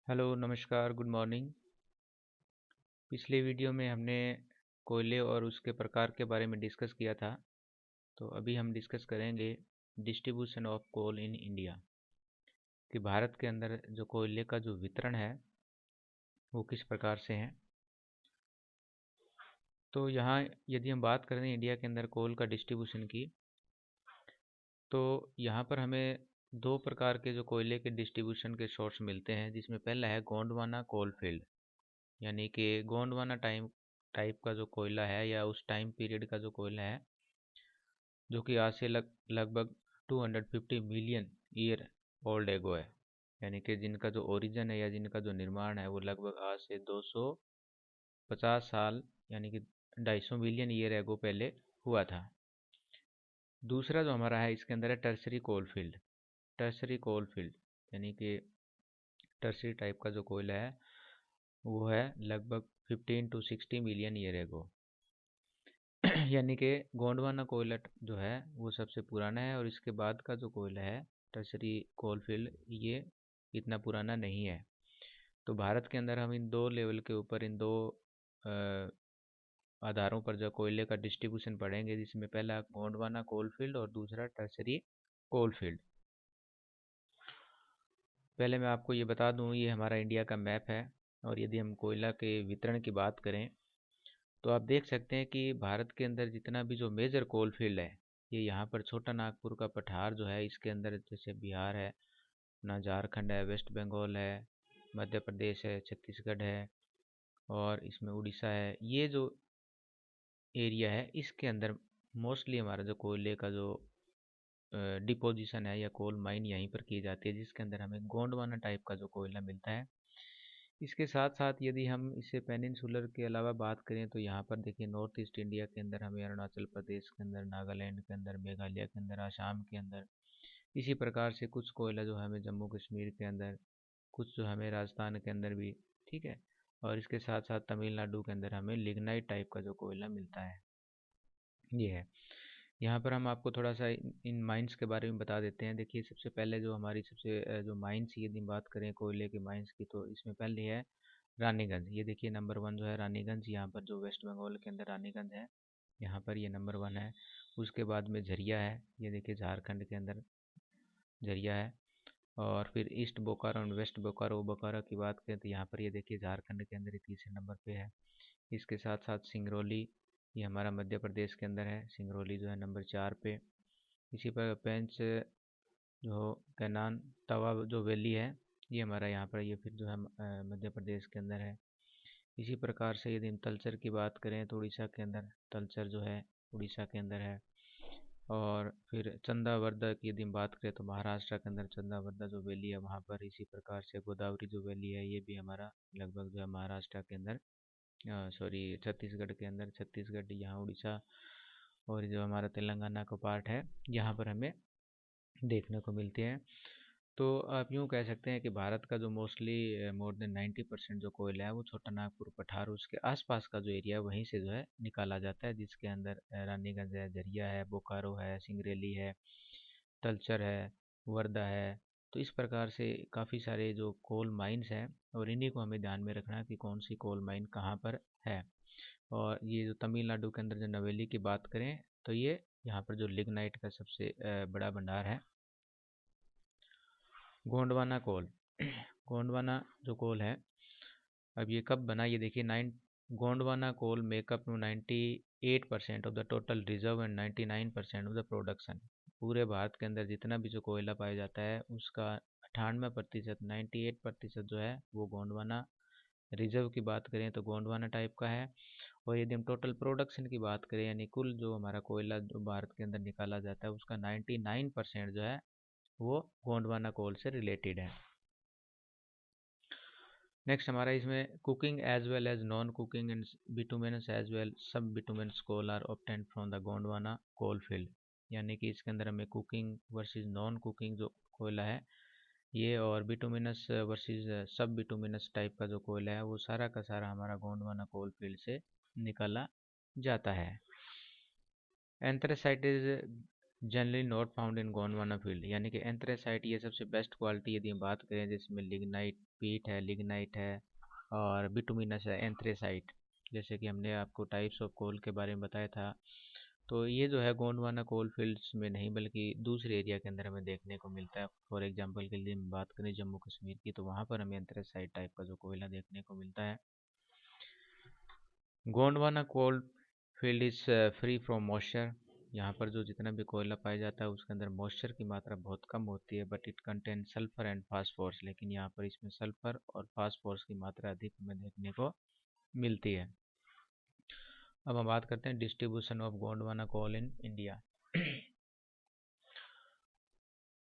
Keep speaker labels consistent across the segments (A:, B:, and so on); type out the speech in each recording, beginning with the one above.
A: Hello, नमस्कार, good morning. पिछले video में हमने कोयले और उसके प्रकार के बारे में डिस्कस किया था। तो अभी हम डिस्कस करेंगे distribution of coal in India, कि भारत के अंदर जो कोयले का जो वितरण है वो किस प्रकार से है। तो यहाँ यदि हम बात करें इंडिया के अंदर कोल का डिस्ट्रीब्यूशन की, तो यहाँ पर हमें दो प्रकार के जो कोयले के डिस्ट्रीब्यूशन के सोर्स मिलते हैं, जिसमें पहला है गोंडवाना कोल फील्ड, यानी कि गोंडवाना टाइप का जो कोयला है या उस टाइम पीरियड का जो कोयला है, जो कि आज से लगभग 250 मिलियन ईयर ओल्ड एगो है। यानी कि जिनका जो ओरिजिन है या जिनका जो निर्माण है वो लगभग आज से 250 साल, यानी कि 250 मिलियन ईयर एगो पहले हुआ था। दूसरा जो हमारा है इसके अंदर है tertiary coal field. Tertiary coal field यानी कि टर्सरी टाइप का जो कोयला है वो है लगभग 15 टू 60 मिलियन ईयर एगो। यानी कि गोंडवाना कोयला जो है वो सबसे पुराना है, और इसके बाद का जो कोयला है टर्सरी कोल फील्ड, ये इतना पुराना नहीं है। तो भारत के अंदर हम इन दो लेवल के ऊपर, इन दो अ, आधारों पर जो कोयले का डिस्ट्रीब्यूशन पढ़ेंगे, जिसमें पहला गोंडवाना कोल फील्ड और दूसरा टर्सरी कोल फील्ड। पहले मैं आपको ये बता दूं, ये हमारा इंडिया का मैप है। और यदि हम कोयला के वितरण की बात करें तो आप देख सकते हैं कि भारत के अंदर जितना भी जो मेजर कोल फील्ड है, ये यहाँ पर छोटा नागपुर का पठार जो है इसके अंदर, जैसे बिहार है, अपना झारखंड है, वेस्ट बंगाल है, मध्य प्रदेश है, छत्तीसगढ़ है, और इसमें उड़ीसा है। ये जो एरिया है इसके अंदर मोस्टली हमारा जो कोयले का जो डिपोजिशन है या कोल माइन यहीं पर की जाती है, जिसके अंदर हमें गोंडवाना टाइप का जो कोयला मिलता है। इसके साथ साथ यदि हम इससे पेनिनसुलर के अलावा बात करें तो यहाँ पर देखिए नॉर्थ ईस्ट इंडिया के अंदर हमें अरुणाचल प्रदेश के अंदर, नागालैंड के अंदर, मेघालय के अंदर, आसाम के अंदर, इसी प्रकार से कुछ कोयला जो हमें जम्मू कश्मीर के अंदर, कुछ जो हमें राजस्थान के अंदर भी, ठीक है। और इसके साथ साथ तमिलनाडु के अंदर हमें लिग्नाइट टाइप का जो कोयला मिलता है, ये है। यहाँ पर हम आपको थोड़ा सा इन माइंस के बारे में बता देते हैं। देखिए, सबसे पहले जो हमारी सबसे जो माइंस, यदि बात करें कोयले के माइंस की, तो इसमें पहले है रानीगंज। ये देखिए नंबर 1 जो है रानीगंज, यहाँ पर जो वेस्ट बंगाल के अंदर रानीगंज है, यहाँ पर ये नंबर 1 है। उसके बाद में झरिया है, ये देखिए झारखंड के अंदर झरिया है। और फिर ईस्ट बोकारो और वेस्ट बोकारो, बोकारो की बात करें तो यहाँ पर ये देखिए झारखंड के अंदर ही तीसरे नंबर पे है। इसके साथ साथ सिंगरौली, ये हमारा मध्य प्रदेश के अंदर है, सिंगरौली जो है नंबर 4 पे। इसी पर पेंच जो कैनान तवा जो वैली है, ये हमारा यहाँ पर, ये फिर जो है मध्य प्रदेश के अंदर है। इसी प्रकार से यदि हम तलचर की बात करें तो उड़ीसा के अंदर तलचर जो है उड़ीसा के अंदर है। और फिर चंदावरदा की यदि हम बात करें तो महाराष्ट्र के अंदर चंदावरदा जो वैली है वहाँ पर। इसी प्रकार से गोदावरी जो वैली है ये भी हमारा लगभग जो है महाराष्ट्र के अंदर, सॉरी छत्तीसगढ़ के अंदर, छत्तीसगढ़ यहाँ उड़ीसा, और जो हमारा तेलंगाना का पार्ट है यहाँ पर हमें देखने को मिलती है। तो आप यूँ कह सकते हैं कि भारत का जो मोस्टली मोर देन 90% जो कोयला है वो छोटा नागपुर, पठार, उसके आसपास का जो एरिया है वहीं से जो है निकाला जाता है, जिसके अंदर रानीगंज है, झरिया है, बोकारो है, सिंगरेली है, तलचर है, वर्धा है। तो इस प्रकार से काफ़ी सारे जो कोल माइंस हैं, और इन्हीं को हमें ध्यान में रखना कि कौन सी कोल माइन कहाँ पर है। और ये जो तमिलनाडु के अंदर जो नवेली की बात करें तो ये यहाँ पर जो लिग्नाइट का सबसे बड़ा भंडार है। गोंडवाना कोल गोंडवाना जो कोल है, अब ये कब बना, ये देखिए nine Gondwana coal make up 98% of the total reserve and 99% of the production. पूरे भारत के अंदर जितना भी जो कोयला पाया जाता है उसका 98%, 98% जो है वो गोंडवाना रिजर्व की बात करें तो गोंडवाना टाइप का है। और यदि हम टोटल प्रोडक्शन की बात करें, यानी कुल जो हमारा कोयला जो भारत के अंदर निकाला जाता है उसका 99% जो है वो गोंडवाना कोल से रिलेटेड है। नेक्स्ट हमारा इसमें coking as well as non coking and bituminous as well sub bituminous coal are obtained from the Gondwana coal field. यानी कि इसके अंदर हमें कुकिंग वर्सेस नॉन कुकिंग जो कोयला है ये, और बिटुमिनस वर्सेस सब बिटुमिनस टाइप का जो कोयला है वो सारा का सारा हमारा गोंडवाना कोल फील्ड से निकाला जाता है। Anthracite is generally not found in Gondwana field, यानी कि एंथ्रेसाइट ये सबसे बेस्ट क्वालिटी यदि हम बात करें, जिसमें लिग्नाइट पीट है, लिग्नाइट है और बिटुमिनस है, एंथ्रेसाइट। जैसे कि हमने आपको टाइप्स ऑफ कोल के बारे में बताया था, तो ये जो है गोंडवाना कोल फील्ड्स में नहीं बल्कि दूसरे एरिया के अंदर हमें देखने को मिलता है। फॉर एग्जांपल के लिए हम बात करें जम्मू कश्मीर की, तो वहाँ पर हमें एंथ्रेसाइट टाइप का जो कोयला देखने को मिलता है। Gondwana coal field is free from moisture. यहाँ पर जो जितना भी कोयला पाया जाता है उसके अंदर मॉइस्चर की मात्रा बहुत कम होती है, but it contain sulphur and phosphorus. लेकिन यहाँ पर इसमें सल्फर और फास्फोरस की मात्रा अधिक हमें देखने को मिलती है। अब हम बात करते हैं distribution of Gondwana coal in India.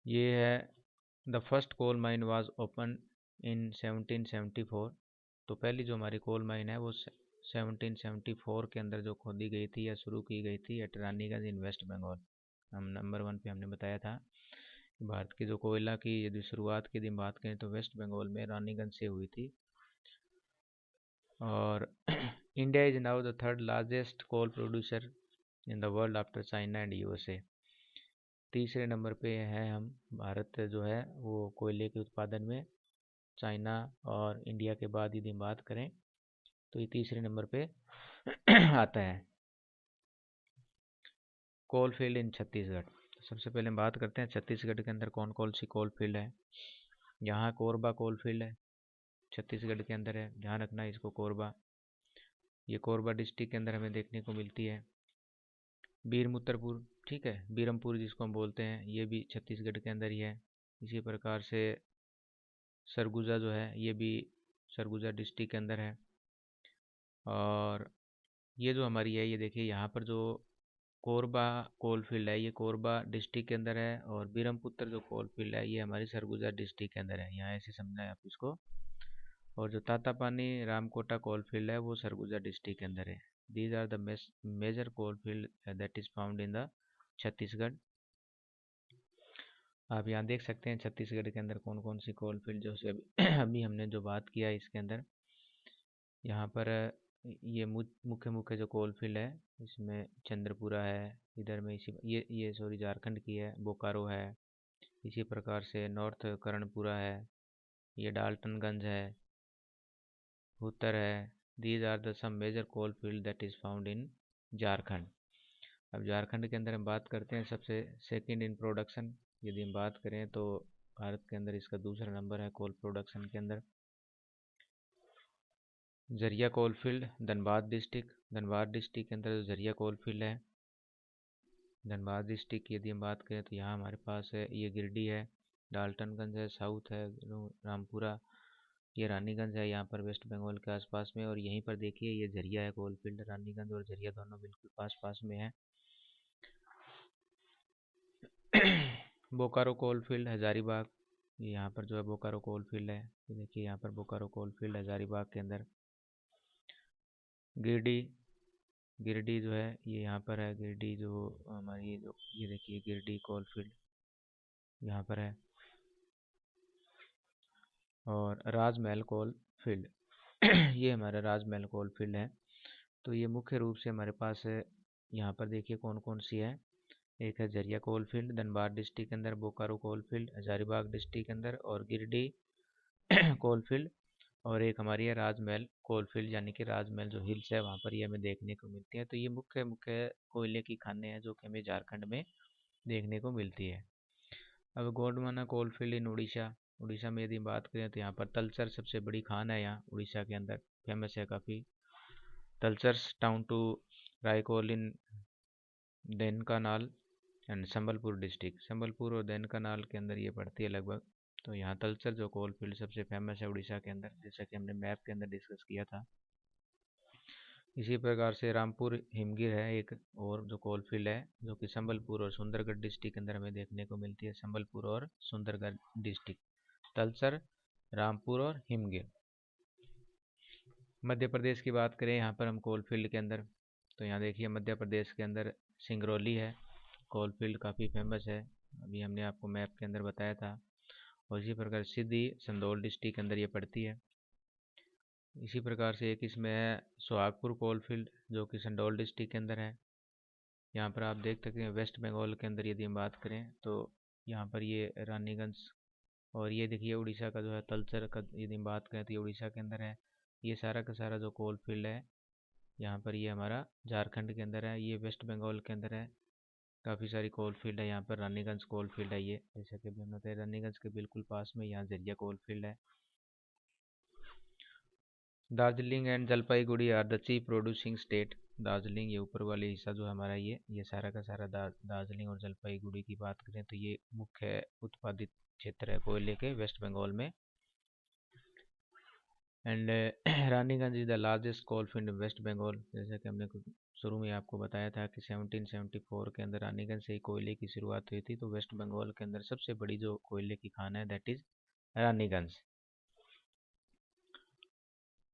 A: ये है the first coal mine was open in 1774। तो पहली जो हमारी कोल माइन है वो 1774 के अंदर जो खोदी गई थी या शुरू की गई थी एट रानीगंज इन वेस्ट बंगाल। हम नंबर 1 पे हमने बताया था भारत की जो कोयला की यदि शुरुआत की यदि बात करें तो वेस्ट बंगाल में रानीगंज से हुई थी। और India is now the third largest coal producer in the world after China and USA. तीसरे नंबर पे है हम, भारत जो है वो कोयले के उत्पादन में चाइना और इंडिया के बाद यदि बात करें तो ये तीसरे नंबर पे आता है। Coal field in Chhattisgarh. सबसे पहले हम बात करते हैं छत्तीसगढ़ के अंदर कौन कौन सी कोल फील्ड है। यहाँ कोरबा कोल फील्ड है, छत्तीसगढ़ के अंदर है, ध्यान रखना है इसको, कोरबा। ये कोरबा डिस्ट्रिक्ट के अंदर हमें देखने को मिलती है। बीरमुत्तरपुर, ठीक है, बीरमपुर जिसको हम बोलते हैं, ये भी छत्तीसगढ़ के अंदर ही है। इसी प्रकार से सरगुजा जो है ये भी सरगुजा डिस्ट्रिक्ट के अंदर है। और ये जो हमारी है, ये देखिए यहाँ पर जो कोरबा कोल फील्ड है ये कोरबा डिस्ट्रिक्ट के अंदर है, और बीरमपुत्र जो कोल फील्ड है ये हमारी सरगुजा डिस्ट्रिक्ट के अंदर है। यहाँ ऐसे समझना है आप इसको। और जो तातापानी रामकोटा कोल फील्ड है वो सरगुजा डिस्ट्रिक्ट के अंदर है। These are the major coal field that is found in the Chhattisgarh. आप यहाँ देख सकते हैं छत्तीसगढ़ के अंदर कौन कौन सी कोल फील्ड जो से अभी हमने जो बात किया है इसके अंदर। यहाँ पर ये मुख्य मुख्य जो कोल फील्ड है इसमें चंद्रपुरा है, इधर में इसी ये सॉरी झारखंड की है, बोकारो है। इसी प्रकार से नॉर्थ कर्णपुरा है, ये डाल्टनगंज है, उत्तर है। These are the some major coal field that is found in Jharkhand. अब झारखंड के अंदर हम बात करते हैं सबसे सेकंड इन प्रोडक्शन। यदि हम बात करें तो भारत के अंदर इसका दूसरा नंबर है कोल प्रोडक्शन के अंदर। Jharia coal field Dhanbad district, Dhanbad district के अंदर जो जरिया कोल फील्ड है, धनबाद डिस्ट्रिक्ट की यदि हम बात करें तो यहाँ हमारे पास है ये गिरडी है, डाल्टनगंज है, साउथ है रामपुरा, ये रानीगंज है यहाँ पर वेस्ट बंगाल के आसपास में। और यहीं पर देखिए ये झरिया है कोल फील्ड, रानीगंज और झरिया दोनों बिल्कुल पास पास में है। बोकारो कोल फील्ड हजारीबाग, ये यहाँ पर जो है बोकारो कोल फील्ड है, ये देखिए यहाँ पर बोकारो कोल फील्ड हजारीबाग के अंदर। गिरडी, गिरडी जो है ये यहाँ पर है, गिरडी जो हमारी जो ये देखिए गिरडी कोल फील्ड यहाँ पर है। और राजमहल कोल फील्ड ये हमारा राजमहल कोल फील्ड है। तो ये मुख्य रूप से हमारे पास है, यहाँ पर देखिए कौन कौन सी है। एक है जरिया कोल फील्ड धनबाद डिस्ट्रिक्ट के अंदर, Bokaro coal field Hazaribagh district के अंदर, और गिरडी कोल फील्ड, और एक हमारी है राजमहल कोल फील्ड, यानी कि राजमहल जो हिल्स है वहाँ पर ये हमें देखने को मिलती है। तो ये मुख्य मुख्य कोयले की खानें हैं जो कि हमें झारखंड में देखने को मिलती है। अब Gondwana coal field in Orissa, Orissa में यदि बात करें तो यहाँ पर तलचर सबसे बड़ी खान है, यहाँ उड़ीसा के अंदर फेमस है काफ़ी। Talcher's town to Raikol in Dhenkanal and Sambalpur district, Sambalpur और देनकानाल के अंदर ये पड़ती है लगभग। तो यहाँ तलचर जो कोल फील्ड सबसे फेमस है उड़ीसा के अंदर, जैसा कि हमने मैप के अंदर डिस्कस किया था। इसी प्रकार से रामपुर हिमगिर है एक और जो कोल फील्ड है, जो कि संबलपुर और सुंदरगढ़ डिस्ट्रिक्ट के अंदर हमें देखने को मिलती है, संबलपुर और सुंदरगढ़ डिस्ट्रिक्ट, तलचर, रामपुर और हिमगिर। मध्य प्रदेश की बात करें यहाँ पर हम कोल फील्ड के अंदर, तो यहाँ देखिए मध्य प्रदेश के अंदर सिंगरौली है, कोल फील्ड काफ़ी फेमस है, अभी हमने आपको मैप के अंदर बताया था। और इसी प्रकार सिद्धि संदौल डिस्ट्रिक्ट के अंदर ये पड़ती है। इसी प्रकार से एक इसमें है सुहागपुर कोल फील्ड जो कि संदौल डिस्ट्रिक्ट के अंदर है। यहाँ पर आप देख सकते हैं वेस्ट बंगाल के अंदर यदि हम बात करें तो यहाँ पर ये रानीगंज, और ये देखिए उड़ीसा का जो है तलचर का यदि हम बात करें तो ये उड़ीसा के अंदर है। ये सारा का सारा जो कोल फील्ड है यहाँ पर ये हमारा झारखंड के अंदर है, ये वेस्ट बंगाल के अंदर है। काफ़ी सारी कोल फील्ड है यहाँ पर। रानीगंज कोल फील्ड है ये, जैसा कि हमने बताया रानीगंज के बिल्कुल पास में यहाँ जरिया कोल फील्ड है। Darjeeling and Jalpaiguri are the chief producing state. Darjeeling ये ऊपर वाले हिस्सा जो हमारा ये सारा का सारा दार्जिलिंग और जलपाईगुड़ी की बात करें तो ये मुख्य उत्पादित क्षेत्र है कोयले के वेस्ट बंगाल में। And Raniganj is the largest coal field in west Bengal. जैसा कि हमने शुरू में आपको बताया था कि 1774 के अंदर रानीगंज से ही कोयले की शुरुआत हुई थी। तो वेस्ट बंगाल के अंदर सबसे बड़ी जो कोयले की खान है that is Raniganj.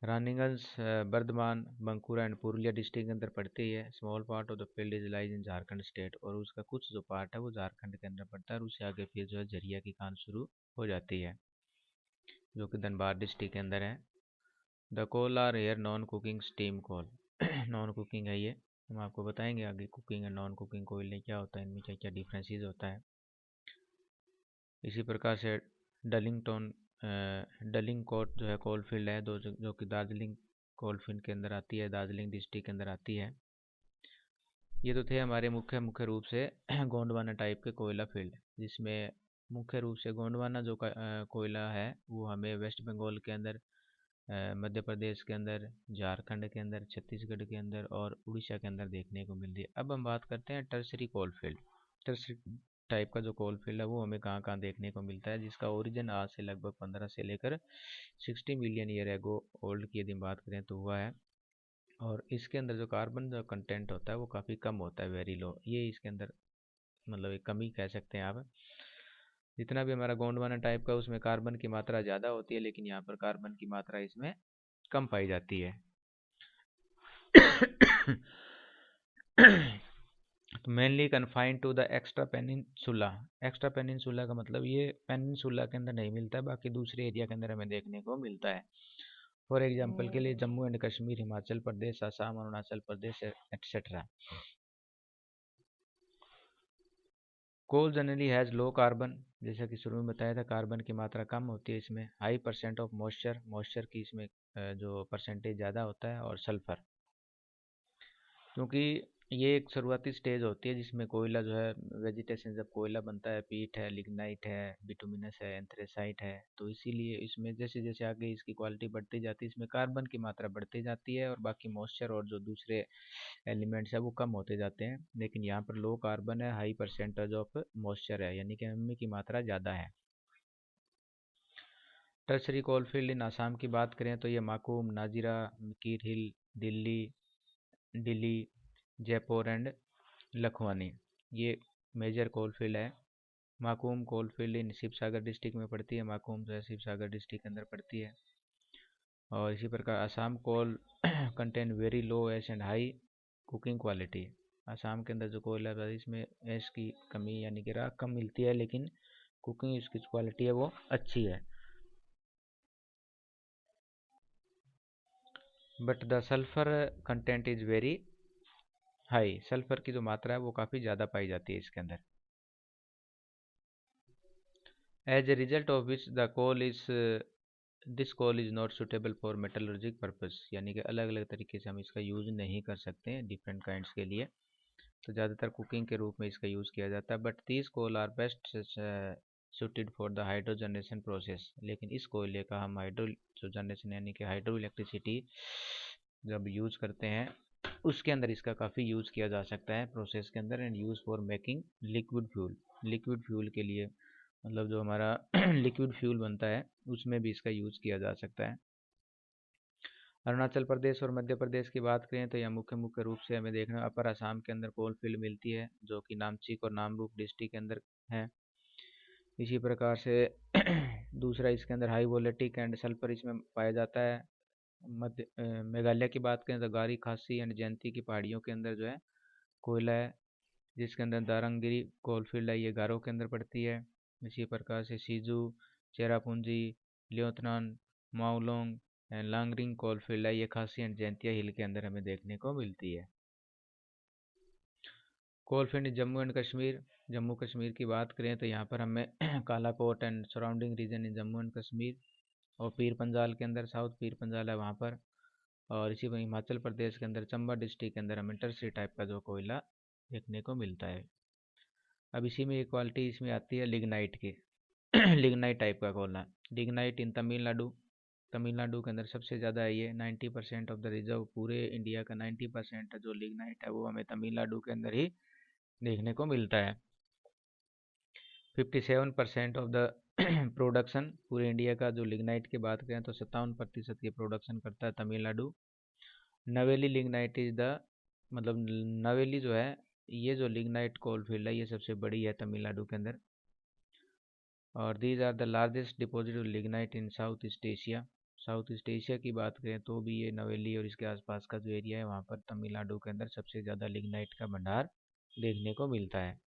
A: Raniganj Bardhaman, Bankura and Purulia district के अंदर पड़ती है। Small part of the field is lies in Jharkhand state, और उसका कुछ जो पार्ट है वो झारखंड के अंदर पड़ता है, और उससे आगे फिर जो है झरिया की खान शुरू हो जाती है जो कि धनबाद डिस्ट्रिक्ट के अंदर है। The coal are here non coking steam coal. Non coking है ये, हम आपको बताएंगे आगे कुकिंग एंड नॉन कुकिंग कोयले क्या होता है, इनमें क्या क्या डिफरेंसेस होता है। इसी प्रकार से डलिंगटन डलिंग कोट जो है कोल फील्ड है जो कि दार्जिलिंग कोल फील्ड के अंदर आती है, दार्जिलिंग डिस्ट्रिक्ट के अंदर आती है। ये तो थे हमारे मुख्य रूप से गोंडवाना टाइप के कोयला फील्ड, जिसमें मुख्य रूप से गोंडवाना जो कोयला है वो हमें वेस्ट बंगाल के अंदर, मध्य प्रदेश के अंदर, झारखंड के अंदर, छत्तीसगढ़ के अंदर और उड़ीसा के अंदर देखने को मिलती है। अब हम बात करते हैं tertiary coal field. Tertiary type का जो कोल फील्ड है वो हमें कहाँ कहाँ देखने को मिलता है, जिसका ओरिजिन आज से लगभग 15 से लेकर 60 मिलियन ईयर एगो ओल्ड की यदि बात करें तो हुआ है। और इसके अंदर जो कार्बन जो कंटेंट होता है वो काफ़ी कम होता है, वेरी लो। ये इसके अंदर मतलब एक कमी कह सकते हैं आप। जितना भी हमारा गोंडवाना टाइप का उसमें कार्बन की मात्रा ज़्यादा होती है, लेकिन यहाँ पर कार्बन की मात्रा इसमें कम पाई जाती है। तो mainly confined to the extra peninsula. Extra peninsula का मतलब ये पेनिनसुला के अंदर नहीं मिलता है, बाकी दूसरे एरिया के अंदर हमें देखने को मिलता है। फॉर एग्जाम्पल के लिए Jammu and Kashmir, Himachal Pradesh, Assam, Arunachal Pradesh etcetera. Coal generally has low carbon, जैसा कि शुरू में बताया था कार्बन की मात्रा कम होती है इसमें। High percent of moisture, moisture की इसमें जो परसेंटेज ज़्यादा होता है, और सल्फर, क्योंकि ये एक शुरुआती स्टेज होती है जिसमें कोयला जो है वेजिटेशन, जब कोयला बनता है, पीट है, लिग्नाइट है, बिटुमिनस है, एंथ्रेसाइट है, तो इसीलिए इसमें जैसे जैसे आगे इसकी क्वालिटी बढ़ती जाती है इसमें कार्बन की मात्रा बढ़ती जाती है, और बाकी मॉइस्चर और जो दूसरे एलिमेंट्स है वो कम होते जाते हैं। लेकिन यहाँ पर लो कार्बन है, हाई परसेंटेज ऑफ मॉइस्चर है, यानी कि नमी की मात्रा ज़्यादा है। टर्सरी कोलफील्ड इन आसाम की बात करें तो ये माकूम, नाजिरा, मीर हिल, दिल्ली, दिल्ली, जयपुर एंड लखवानी, ये मेजर कोलफील्ड है। माकूम कोलफील्ड इन शिवसागर डिस्ट्रिक्ट में पड़ती है। माकूम जो है शिवसागर डिस्ट्रिक्ट के अंदर पड़ती है। और इसी प्रकार Assam coal contain very low ash and high coking quality. Assam के अंदर जो कोयला है इसमें ऐश की कमी यानी कि राख कम मिलती है, लेकिन कुकिंग इसकी क्वालिटी है वो अच्छी है। But the sulphur content is very high, sulphur की जो मात्रा है वो काफ़ी ज़्यादा पाई जाती है इसके अंदर। As a result of which the coal is this coal is not suitable for metallurgic purpose, यानी कि अलग अलग तरीके से हम इसका यूज़ नहीं कर सकते हैं डिफरेंट काइंड्स के लिए। तो ज़्यादातर कुकिंग के रूप में इसका यूज़ किया जाता है। But these coal are best suited for the hydro generation process, लेकिन इस कोयले का हम हाइड्रो जो जनरेशन यानी कि हाइड्रो इलेक्ट्रिसिटी जब यूज़ करते हैं उसके अंदर इसका काफ़ी यूज़ किया जा सकता है प्रोसेस के अंदर। And use for making liquid fuel, liquid fuel के लिए मतलब जो हमारा लिक्विड फ्यूल बनता है उसमें भी इसका यूज़ किया जा सकता है। अरुणाचल प्रदेश और मध्य प्रदेश की बात करें तो यह मुख्य रूप से हमें देखना अपर असम के अंदर कोल फील्ड मिलती है जो कि नामचिक और नामरूप डिस्ट्रिक्ट के अंदर है। इसी प्रकार से दूसरा इसके अंदर हाई वोलेटिक एंड सल्फर इसमें पाया जाता है। मध्य मेघालय की बात करें तो गारी, खासी एंड जयंती की पहाड़ियों के अंदर जो है कोयला है, जिसके अंदर दारंगगिरी कोलफील्ड है, ये गारो के अंदर पड़ती है। इसी प्रकार से सीजू, चेरापूंजी, लियोथनान, माओलोंग एंड लांगरिंग कोलफील्ड है, ये खासी एंड जैंतिया हिल के अंदर हमें देखने को मिलती है। कोलफील्ड जम्मू एंड कश्मीर, जम्मू कश्मीर की बात करें तो यहाँ पर हमें Kalakot and surrounding reason in Jammu and Kashmir, और पीर पंजाल के अंदर साउथ पीर पंजाल है वहाँ पर, और इसी में हिमाचल प्रदेश के अंदर चंबा डिस्ट्रिक्ट के अंदर हमें टर्सरी टाइप का जो कोयला देखने को मिलता है। अब इसी में एक क्वालिटी इसमें आती है लिग्नाइट की। लिग्नाइट टाइप का कोयला, लिग्नाइट इन तमिलनाडु, तमिलनाडु के अंदर सबसे ज़्यादा है ये। 90% ऑफ द रिजर्व, पूरे इंडिया का 90% जो लिग्नाइट है वो हमें तमिलनाडु के अंदर ही देखने को मिलता है। 57% ऑफ द प्रोडक्शन पूरे इंडिया का, जो लिग्नाइट की बात करें तो 57% की प्रोडक्शन करता है तमिलनाडु। नवेली लिग्नाइट इज द, मतलब नवेली जो है, ये जो लिग्नाइट कोल फील्ड है ये सबसे बड़ी है तमिलनाडु के अंदर। और these are the largest deposit of lignite in South East Asia. South East Asia की बात करें तो भी ये नवेली और इसके आसपास का जो एरिया है वहाँ पर तमिलनाडु के अंदर सबसे ज़्यादा लिग्नाइट का भंडार देखने को मिलता है।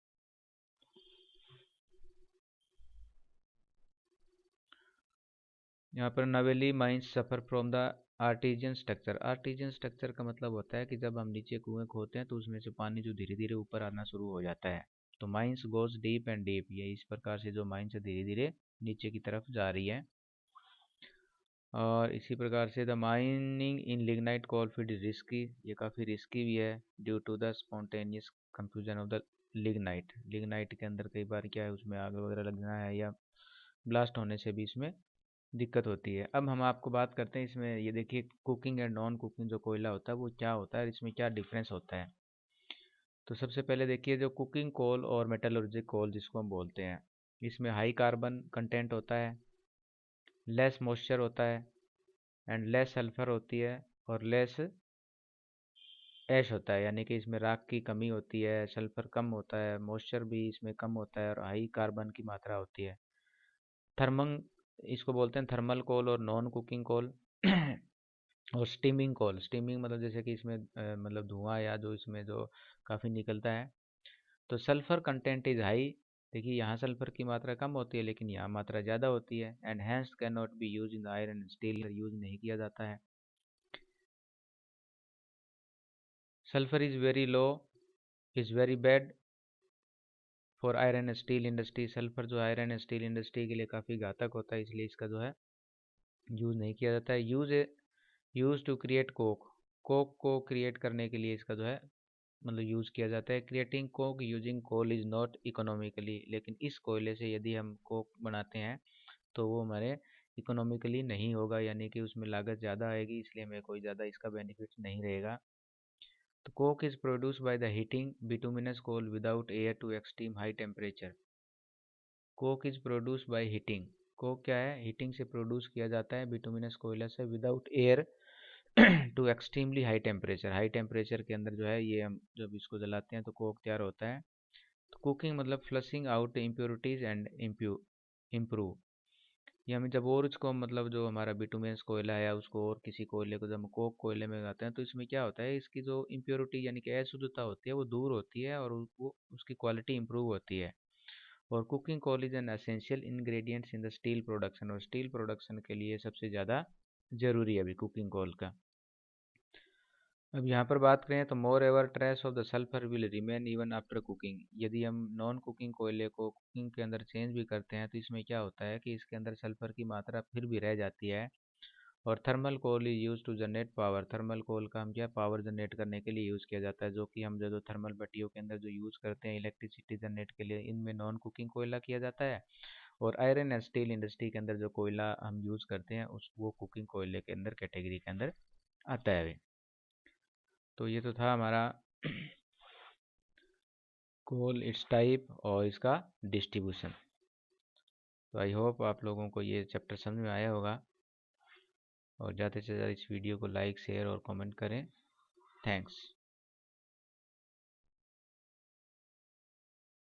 A: यहाँ पर Neyveli mines suffer from the artesian structure. Artesian structure का मतलब होता है कि जब हम नीचे कुएं खोदते हैं तो उसमें से पानी जो धीरे धीरे ऊपर आना शुरू हो जाता है, तो mines goes deep and deep, ये इस प्रकार से जो माइंस धीरे धीरे नीचे की तरफ जा रही है। और इसी प्रकार से the mining in lignite coal field is risky, ये काफ़ी रिस्की भी है due to the spontaneous confusion of the lignite. Lignite के अंदर कई बार क्या है, उसमें आग वगैरह लगना है या ब्लास्ट होने से भी इसमें दिक्कत होती है। अब हम आपको बात करते हैं इसमें, ये देखिए कुकिंग एंड नॉन कुकिंग जो कोयला होता है वो क्या होता है, इसमें क्या डिफरेंस होता है। तो सबसे पहले देखिए जो कुकिंग कोल और मेटलर्जिक कोल जिसको हम बोलते हैं, इसमें हाई कार्बन कंटेंट होता है, लेस मॉइस्चर होता है, एंड लेस सल्फर होती है, और लेस ऐश होता है, यानी कि इसमें राख की कमी होती है, सल्फर कम होता है, मॉइस्चर भी इसमें कम होता है, और हाई कार्बन की मात्रा होती है। थर्मल, इसको बोलते हैं थर्मल कोल और नॉन कुकिंग कोल। और स्टीमिंग कोल, स्टीमिंग मतलब जैसे कि इसमें मतलब धुआं या जो इसमें जो काफ़ी निकलता है। तो सल्फर कंटेंट इज हाई, देखिए यहाँ सल्फर की मात्रा कम होती है लेकिन यहाँ मात्रा ज़्यादा होती है। And hence can not be use in iron and steel, use नहीं किया जाता है। Sulphur is very low, is very bad for iron and steel industry. Sulphur जो आयरन एंड स्टील इंडस्ट्री के लिए काफ़ी घातक होता है, इसलिए इसका जो है यूज़ नहीं किया जाता है। Use to create coke, coke को क्रिएट करने के लिए इसका जो है मतलब यूज़ किया जाता है। Creating coke using coal is not economically, लेकिन इस कोयले से यदि हम कोक बनाते हैं तो वो हमारे इकोनॉमिकली नहीं होगा, यानी कि उसमें लागत ज़्यादा आएगी, इसलिए हमें कोई ज़्यादा इसका बेनिफिट नहीं रहेगा। तो coke is produced by the heating bituminous coal without air to extreme high temperature. coke is produced by heating, coke क्या है, हीटिंग से प्रोड्यूस किया जाता है बिटुमिनस कोयला से, without air to extremely high temperature. High temperature के अंदर जो है ये हम जब इसको जलाते हैं तो कोक तैयार होता है। तो कुकिंग मतलब flushing out impurities and improve, ये हमें जब और उसको मतलब जो हमारा बिटुमिनस कोयला है या उसको और किसी कोयले को जब हम कोक कोयले में लगाते हैं तो इसमें क्या होता है, इसकी जो इम्प्योरिटी यानी कि अशुद्धता होती है वो दूर होती है और वो उसकी क्वालिटी इंप्रूव होती है। और coking coal is an essential ingredients in the steel production, और स्टील प्रोडक्शन के लिए सबसे ज़्यादा ज़रूरी है अभी कुकिंग कोल का। अब यहाँ पर बात करें तो moreover trace of the sulphur will remain even after coking. यदि हम नॉन कुकिंग कोयले को कुकिंग के अंदर चेंज भी करते हैं तो इसमें क्या होता है कि इसके अंदर सल्फर की मात्रा फिर भी रह जाती है। और thermal coal is use to generate power, thermal coal का हम क्या पावर जनरेट करने के लिए यूज़ किया जाता है, जो कि हम जो थर्मल भट्टियों के अंदर जो यूज़ करते हैं इलेक्ट्रिसिटी जनरेट के लिए, इनमें नॉन कुकिंग कोयला किया जाता है। और आयरन एंड स्टील इंडस्ट्री के अंदर जो कोयला हम यूज़ करते हैं उस वो कुकिंग कोयले के अंदर कैटेगरी के अंदर आता है। तो ये तो था हमारा कोल, इट्स टाइप और इसका डिस्ट्रीब्यूशन। तो आई होप आप लोगों को ये चैप्टर समझ में आया होगा, और ज़्यादा से ज़्यादा इस वीडियो को लाइक शेयर और कमेंट करें। थैंक्स।